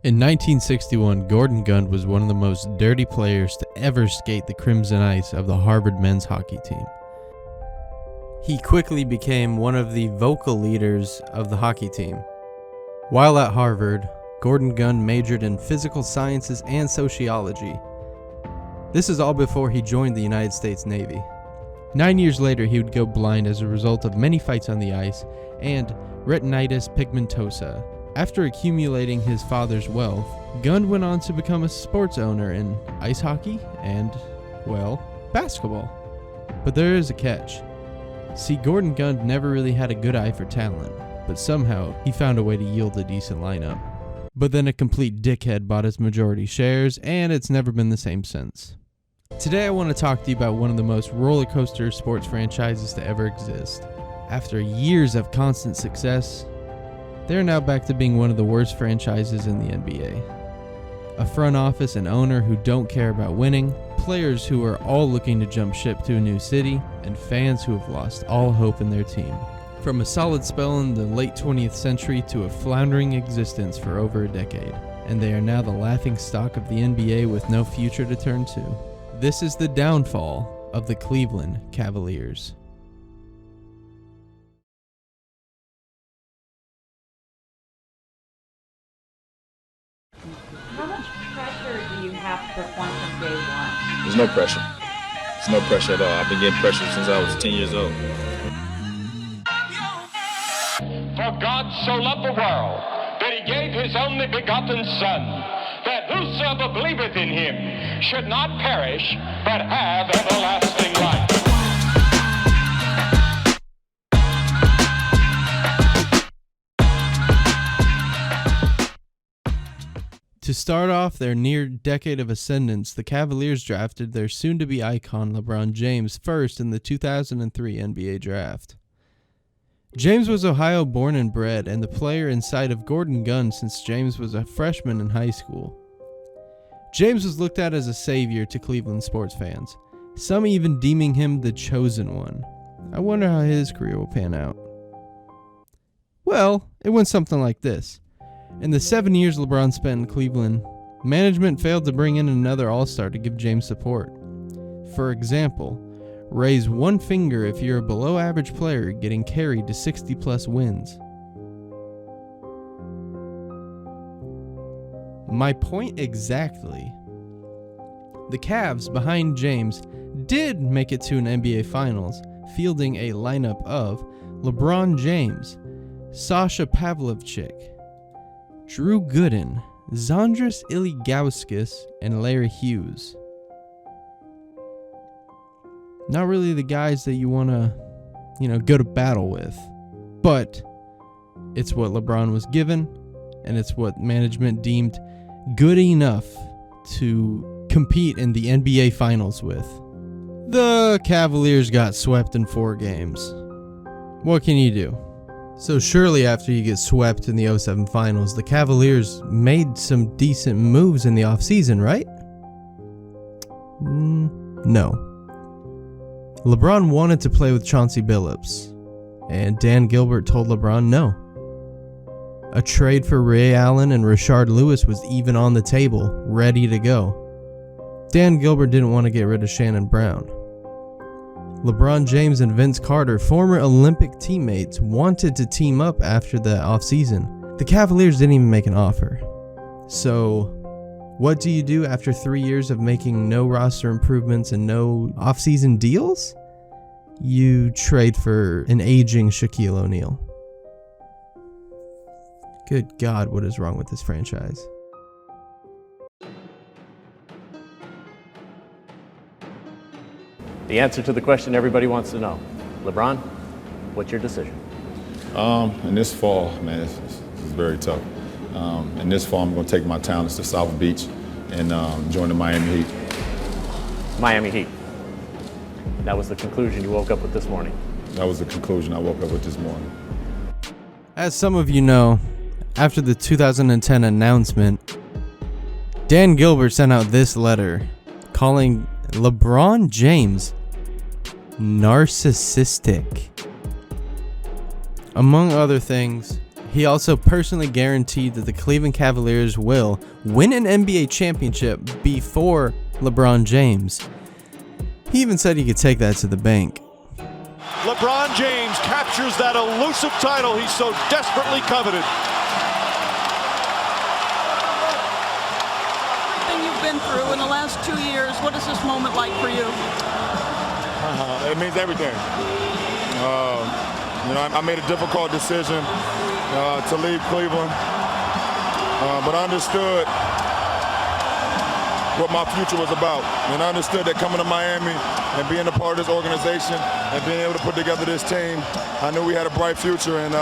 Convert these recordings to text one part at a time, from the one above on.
In 1961, Gordon Gund was one of the most dirty players to ever skate the crimson ice of the Harvard men's hockey team. He quickly became one of the vocal leaders of the hockey team. While at Harvard, Gordon Gund majored in physical sciences and sociology. This is all before he joined the United States Navy. 9 years later, he would go blind as a result of many fights on the ice and retinitis pigmentosa. After accumulating his father's wealth, Gund went on to become a sports owner in ice hockey and, well, basketball. But there is a catch. See, Gordon Gund never really had a good eye for talent, but somehow he found a way to yield a decent lineup. But then a complete dickhead bought his majority shares, and it's never been the same since. Today I want to talk to you about one of the most roller coaster sports franchises to ever exist. After years of constant success, they're now back to being one of the worst franchises in the NBA. A front office and owner who don't care about winning, players who are all looking to jump ship to a new city, and fans who have lost all hope in their team. From a solid spell in the late 20th century to a floundering existence for over a decade, and they are now the laughingstock of the NBA with no future to turn to. This is the downfall of the Cleveland Cavaliers. How much pressure do you have to perform from day one? There's no pressure. There's no pressure at all. I've been getting pressure since I was 10 years old. For God so loved the world that he gave his only begotten Son, that whosoever believeth in him should not perish, but have everlasting life. To start off their near decade of ascendance, the Cavaliers drafted their soon-to-be icon LeBron James first in the 2003 NBA Draft. James was Ohio born and bred, and the player inside of Gordon Gund since James was a freshman in high school. James was looked at as a savior to Cleveland sports fans, some even deeming him the chosen one. I wonder how his career will pan out. Well, it went something like this. In the 7 years LeBron spent in Cleveland, management failed to bring in another all-star to give James support. For example, raise one finger if you're a below-average player getting carried to 60-plus wins. My point exactly. The Cavs, behind James, did make it to an NBA Finals, fielding a lineup of LeBron James, Sasha Pavlovchik, Drew Gooden, Zandris Ilgauskas, and Larry Hughes. Not really the guys that you want to, go to battle with. But it's what LeBron was given, and it's what management deemed good enough to compete in the NBA Finals with. The Cavaliers got swept in 4 games. What can you do? So surely after you get swept in the 07 Finals, the Cavaliers made some decent moves in the offseason, right? No. LeBron wanted to play with Chauncey Billups, and Dan Gilbert told LeBron no. A trade for Ray Allen and Rashard Lewis was even on the table, ready to go. Dan Gilbert didn't want to get rid of Shannon Brown. LeBron James and Vince Carter, former Olympic teammates, wanted to team up after the offseason. The Cavaliers didn't even make an offer. So, what do you do after 3 years of making no roster improvements and no offseason deals? You trade for an aging Shaquille O'Neal. Good God, what is wrong with this franchise? The answer to the question everybody wants to know. LeBron, what's your decision? In this fall, man, this is very tough. In this fall, I'm going to take my talents to South Beach and join the Miami Heat. Miami Heat. That was the conclusion you woke up with this morning. That was the conclusion I woke up with this morning. As some of you know, after the 2010 announcement, Dan Gilbert sent out this letter calling LeBron James narcissistic. Among other things, He also personally guaranteed that the Cleveland Cavaliers will win an NBA championship before LeBron James. He even said he could take that to the bank. LeBron James captures that elusive title he so desperately coveted. Everything you've been through in the last 2 years, what is this moment like for you? It means everything. I made a difficult decision to leave Cleveland, but I understood what my future was about. And I understood that coming to Miami and being a part of this organization and being able to put together this team, I knew we had a bright future. And,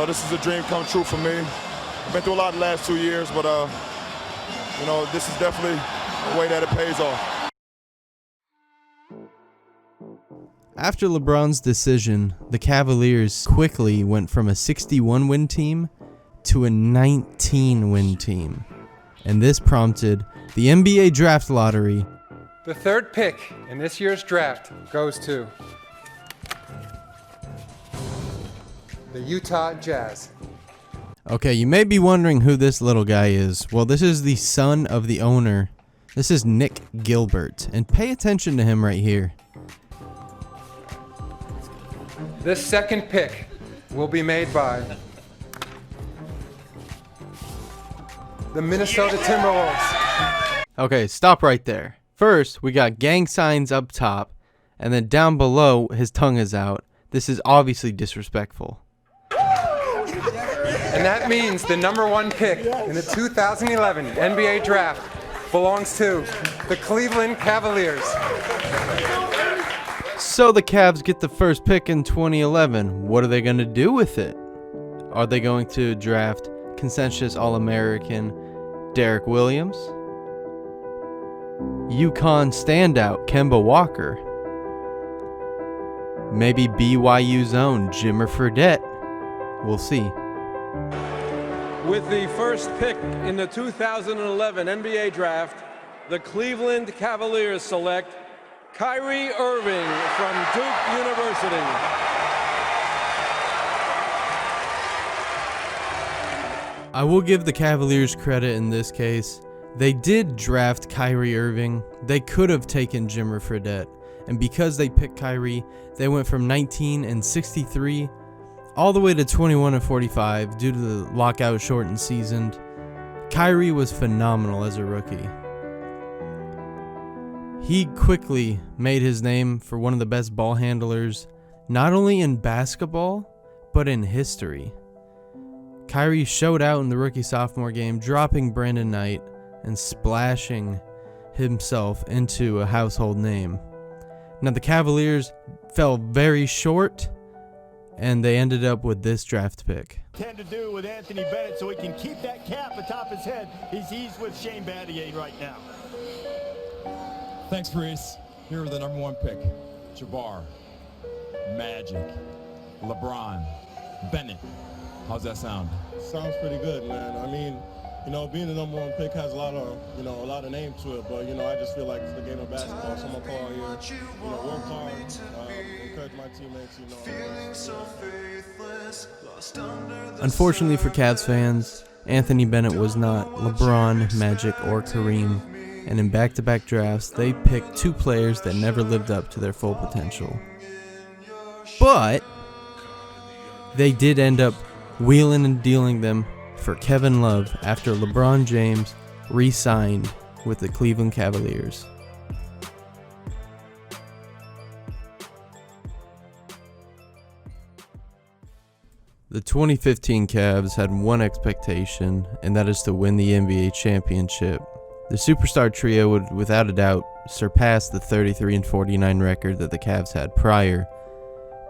this is a dream come true for me. I've been through a lot the last 2 years, but, this is definitely a way that it pays off. After LeBron's decision, the Cavaliers quickly went from a 61-win team to a 19-win team. And this prompted the NBA draft lottery. The third pick in this year's draft goes to the Utah Jazz. Okay, you may be wondering who this little guy is. Well, this is the son of the owner. This is Nick Gilbert. And pay attention to him right here. This second pick will be made by the Minnesota Timberwolves. Okay, stop right there. First, we got gang signs up top, and then down below, his tongue is out. This is obviously disrespectful. And that means the number 1 pick in the 2011 NBA draft belongs to the Cleveland Cavaliers. So the Cavs get the first pick in 2011. What are they going to do with it? Are they going to draft consensus All-American Derek Williams? UConn standout Kemba Walker? Maybe BYU's own Jimmer Fredette? We'll see. With the first pick in the 2011 NBA draft, the Cleveland Cavaliers select Kyrie Irving from Duke University. I will give the Cavaliers credit in this case. They did draft Kyrie Irving. They could have taken Jimmer Fredette. And because they picked Kyrie, they went from 19-63 all the way to 21-45 due to the lockout shortened season. Kyrie was phenomenal as a rookie. He quickly made his name for one of the best ball handlers, not only in basketball, but in history. Kyrie showed out in the rookie-sophomore game, dropping Brandon Knight and splashing himself into a household name. Now, the Cavaliers fell very short, and they ended up with this draft pick. Tend to do with Anthony Bennett so he can keep that cap atop his head. He's with Shane Battier right now. Thanks, Reese. Here are the number 1 pick. Jabbar, Magic, LeBron, Bennett. How's that sound? Sounds pretty good, man. I mean, being the number 1 pick has a lot of name to it, but, I just feel like it's the game of basketball. So I'm going to call here, work hard, encourage my teammates, Unfortunately for Cavs fans, Anthony Bennett was not LeBron, Magic, or Kareem, and in back-to-back drafts, they picked 2 players that never lived up to their full potential. But they did end up wheeling and dealing them for Kevin Love after LeBron James re-signed with the Cleveland Cavaliers. The 2015 Cavs had one expectation, and that is to win the NBA championship. The superstar trio would, without a doubt, surpass the 33-49 record that the Cavs had prior.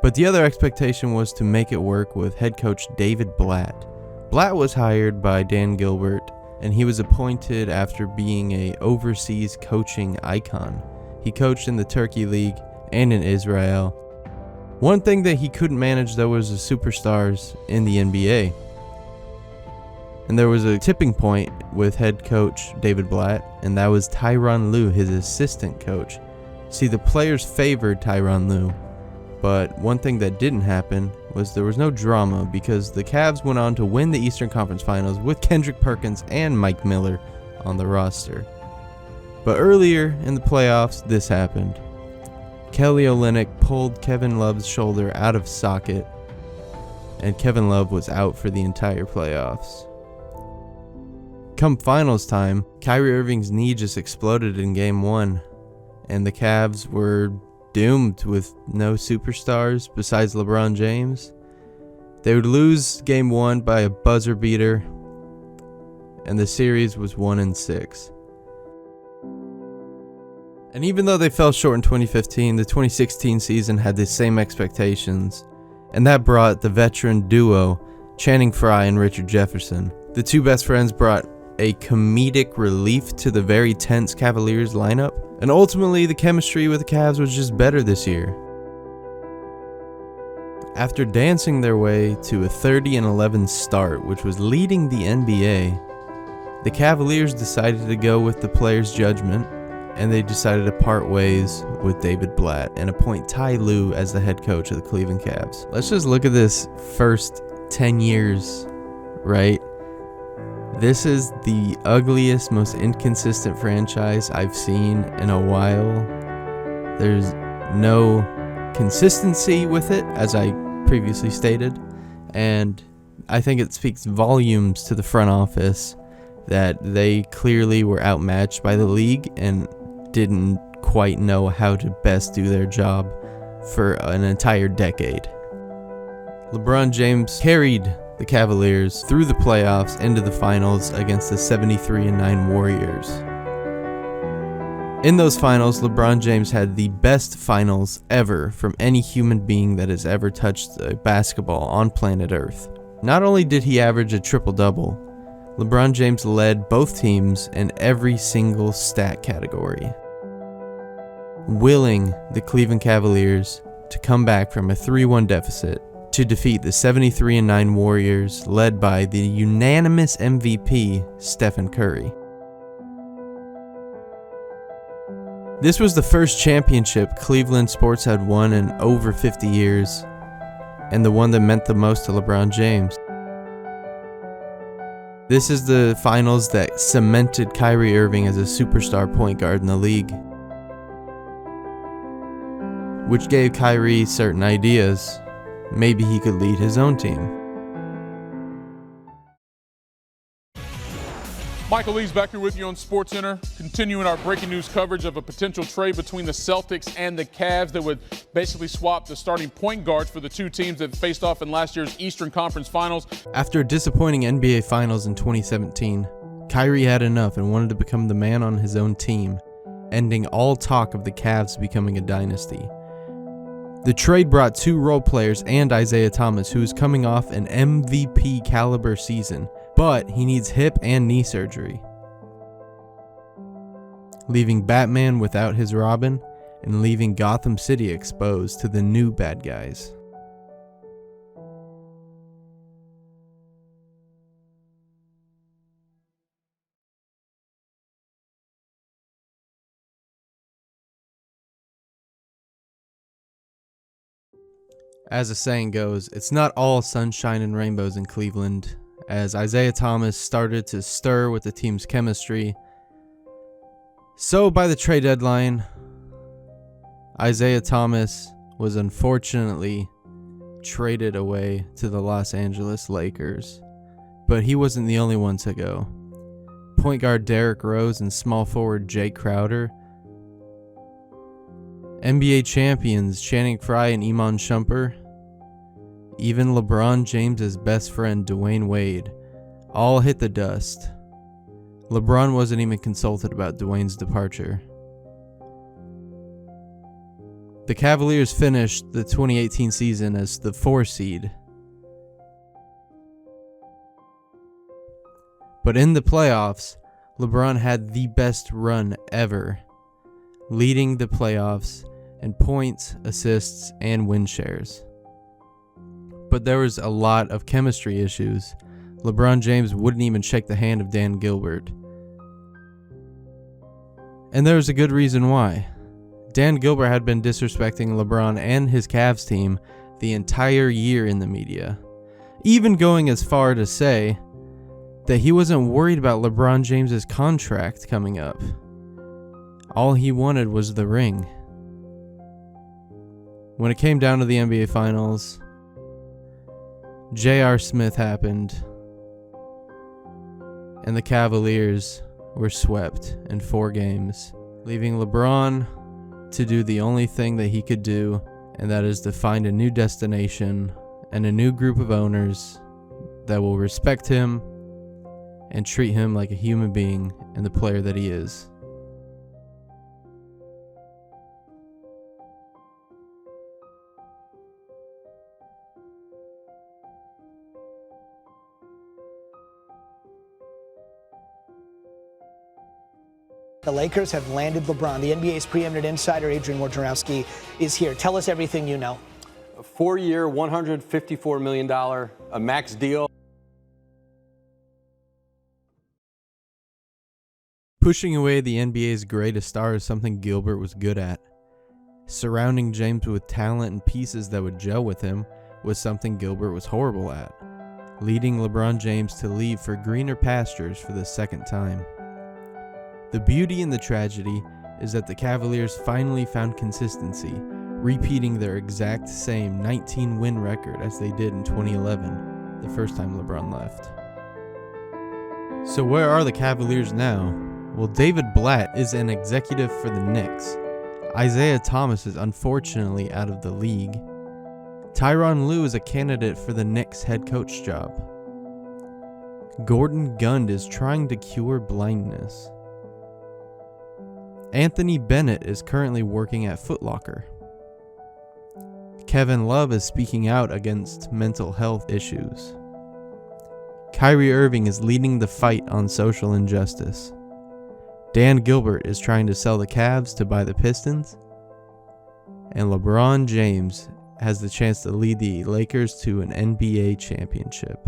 But the other expectation was to make it work with head coach David Blatt. Blatt was hired by Dan Gilbert, and he was appointed after being an overseas coaching icon. He coached in the Turkey League and in Israel. One thing that he couldn't manage, though, was the superstars in the NBA. And there was a tipping point with head coach David Blatt, and that was Tyronn Lue, his assistant coach. See, the players favored Tyronn Lue, but one thing that didn't happen was there was no drama because the Cavs went on to win the Eastern Conference Finals with Kendrick Perkins and Mike Miller on the roster. But earlier in the playoffs, this happened. Kelly Olynyk pulled Kevin Love's shoulder out of socket, and Kevin Love was out for the entire playoffs. Come finals time, Kyrie Irving's knee just exploded in Game 1, and the Cavs were doomed with no superstars besides LeBron James. They would lose Game 1 by a buzzer beater, and the series was 1-6. And even though they fell short in 2015, the 2016 season had the same expectations, and that brought the veteran duo Channing Frye and Richard Jefferson. The two best friends brought a comedic relief to the very tense Cavaliers lineup, and ultimately the chemistry with the Cavs was just better this year. After dancing their way to a 30-11 start, which was leading the NBA, the Cavaliers decided to go with the players' judgment, and they decided to part ways with David Blatt and appoint Ty Lue as the head coach of the Cleveland Cavs. Let's just look at this first 10 years, right? This is the ugliest, most inconsistent franchise I've seen in a while. There's no consistency with it, as I previously stated, and I think it speaks volumes to the front office that they clearly were outmatched by the league and didn't quite know how to best do their job for an entire decade. LeBron James carried the Cavaliers through the playoffs into the finals against the 73-9 Warriors. In those finals, LeBron James had the best finals ever from any human being that has ever touched a basketball on planet Earth. Not only did he average a triple-double, LeBron James led both teams in every single stat category, willing the Cleveland Cavaliers to come back from a 3-1 deficit to defeat the 73-9 Warriors led by the unanimous MVP Stephen Curry. This was the first championship Cleveland sports had won in over 50 years, and the one that meant the most to LeBron James. This is the finals that cemented Kyrie Irving as a superstar point guard in the league, which gave Kyrie certain ideas. Maybe he could lead his own team. Michael Lees back here with you on SportsCenter, continuing our breaking news coverage of a potential trade between the Celtics and the Cavs that would basically swap the starting point guards for the two teams that faced off in last year's Eastern Conference Finals. After a disappointing NBA Finals in 2017, Kyrie had enough and wanted to become the man on his own team, ending all talk of the Cavs becoming a dynasty. The trade brought two role players and Isaiah Thomas, who is coming off an MVP caliber season, but he needs hip and knee surgery, leaving Batman without his Robin and leaving Gotham City exposed to the new bad guys. As the saying goes, it's not all sunshine and rainbows in Cleveland, as Isaiah Thomas started to stir with the team's chemistry. So by the trade deadline, Isaiah Thomas was unfortunately traded away to the Los Angeles Lakers. But he wasn't the only one to go. Point guard Derrick Rose and small forward Jay Crowder, NBA champions Channing Frye and Iman Shumpert, even LeBron James' best friend Dwayne Wade, all hit the dust. LeBron wasn't even consulted about Dwayne's departure. The Cavaliers finished the 2018 season as the 4 seed. But in the playoffs, LeBron had the best run ever, leading the playoffs in points, assists, and win shares. But there was a lot of chemistry issues. LeBron James wouldn't even shake the hand of Dan Gilbert. And there was a good reason why. Dan Gilbert had been disrespecting LeBron and his Cavs team the entire year in the media, even going as far to say that he wasn't worried about LeBron James's contract coming up. All he wanted was the ring. When it came down to the NBA Finals, J.R. Smith happened, and the Cavaliers were swept in 4 games, leaving LeBron to do the only thing that he could do, and that is to find a new destination and a new group of owners that will respect him and treat him like a human being and the player that he is. The Lakers have landed LeBron. The NBA's preeminent insider, Adrian Wojnarowski, is here. Tell us everything you know. A 4-year, $154 million, a max deal. Pushing away the NBA's greatest star is something Gilbert was good at. Surrounding James with talent and pieces that would gel with him was something Gilbert was horrible at. Leading LeBron James to leave for greener pastures for the second time. The beauty and the tragedy is that the Cavaliers finally found consistency, repeating their exact same 19-win record as they did in 2011, the first time LeBron left. So where are the Cavaliers now? Well, David Blatt is an executive for the Knicks. Isaiah Thomas is unfortunately out of the league. Tyronn Lue is a candidate for the Knicks head coach job. Gordon Gund is trying to cure blindness. Anthony Bennett is currently working at Foot Locker. Kevin Love is speaking out against mental health issues. Kyrie Irving is leading the fight on social injustice. Dan Gilbert is trying to sell the Cavs to buy the Pistons. And LeBron James has the chance to lead the Lakers to an NBA championship.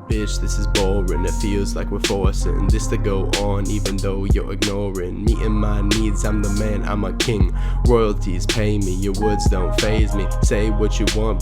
Bitch, this is boring, it feels like we're forcing this to go on even though you're ignoring meeting my needs. I'm the man, I'm a king, royalties pay me, your words don't faze me. Say what you want